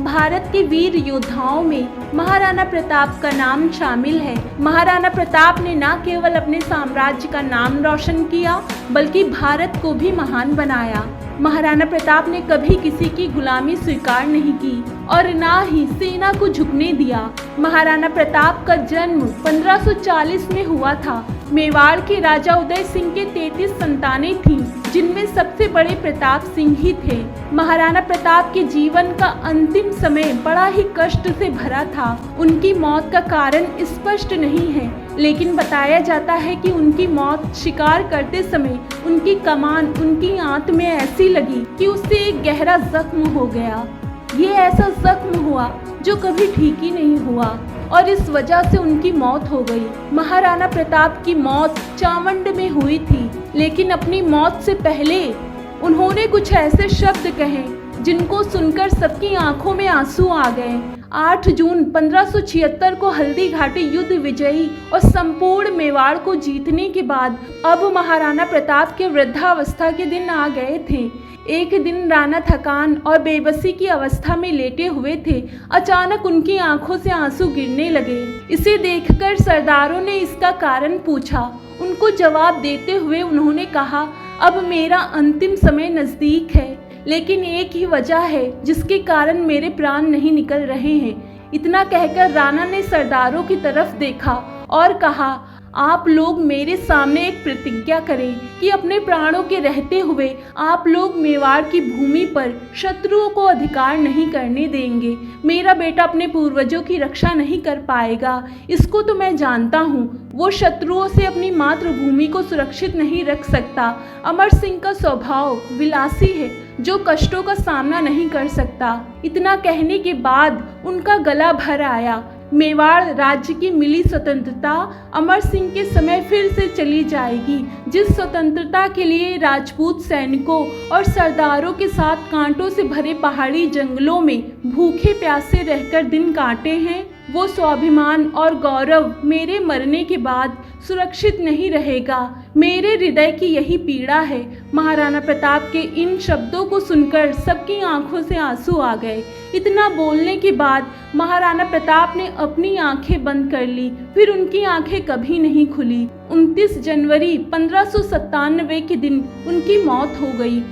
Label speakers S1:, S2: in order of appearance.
S1: भारत के वीर योद्धाओं में महाराणा प्रताप का नाम शामिल है। महाराणा प्रताप ने न केवल अपने साम्राज्य का नाम रोशन किया बल्कि भारत को भी महान बनाया। महाराणा प्रताप ने कभी किसी की गुलामी स्वीकार नहीं की और न ही सेना को झुकने दिया। महाराणा प्रताप का जन्म 1540 में हुआ था। मेवाड़ के राजा उदय सिंह के 33 संतानें थीं, जिनमें सबसे बड़े प्रताप सिंह ही थे। महाराणा प्रताप के जीवन का अंतिम समय बड़ा ही कष्ट से भरा था। उनकी मौत का कारण स्पष्ट नहीं है, लेकिन बताया जाता है कि उनकी मौत शिकार करते समय उनकी कमान उनकी आंत में ऐसी लगी कि उससे एक गहरा जख्म हो गया। ये ऐसा जख्म हुआ जो कभी ठीक ही नहीं हुआ और इस वजह से उनकी मौत हो गई। महाराणा प्रताप की मौत चावंड में हुई थी, लेकिन अपनी मौत से पहले उन्होंने कुछ ऐसे शब्द कहे जिनको सुनकर सबकी आंखों में आंसू आ गए। 8 जून 1576 को हल्दी घाटी युद्ध विजयी और संपूर्ण मेवाड़ को जीतने के बाद अब महाराणा प्रताप के वृद्धावस्था के दिन आ गए थे। एक दिन राणा थकान और बेबसी की अवस्था में लेटे हुए थे। अचानक उनकी आंखों से आंसू गिरने लगे। इसे देखकर सरदारों ने इसका कारण पूछा। उनको जवाब देते हुए उन्होंने कहा, अब मेरा अंतिम समय नज़दीक है, लेकिन एक ही वजह है जिसके कारण मेरे प्राण नहीं निकल रहे हैं। इतना कहकर राणा ने सरदारों की तरफ देखा और कहा, आप लोग मेरे सामने एक प्रतिज्ञा करें कि अपने प्राणों के रहते हुए आप लोग मेवाड़ की भूमि पर शत्रुओं को अधिकार नहीं करने देंगे। मेरा बेटा अपने पूर्वजों की रक्षा नहीं कर पाएगा, इसको तो मैं जानता हूँ। वो शत्रुओं से अपनी मातृभूमि को सुरक्षित नहीं रख सकता। अमर सिंह का स्वभाव विलासी है, जो कष्टों का सामना नहीं कर सकता। इतना कहने के बाद उनका गला भर आया। मेवाड़ राज्य की मिली स्वतंत्रता अमर सिंह के समय फिर से चली जाएगी, जिस स्वतंत्रता के लिए राजपूत सैनिकों और सरदारों के साथ कांटों से भरे पहाड़ी जंगलों में भूखे प्यासे रहकर दिन काटे हैं। वो स्वाभिमान और गौरव मेरे मरने के बाद सुरक्षित नहीं रहेगा। मेरे हृदय की यही पीड़ा है। महाराणा प्रताप के इन शब्दों को सुनकर सबकी आंखों से आंसू आ गए। इतना बोलने के बाद महाराणा प्रताप ने अपनी आंखें बंद कर ली, फिर उनकी आंखें कभी नहीं खुली। 29 जनवरी 1597 के दिन उनकी मौत हो गई।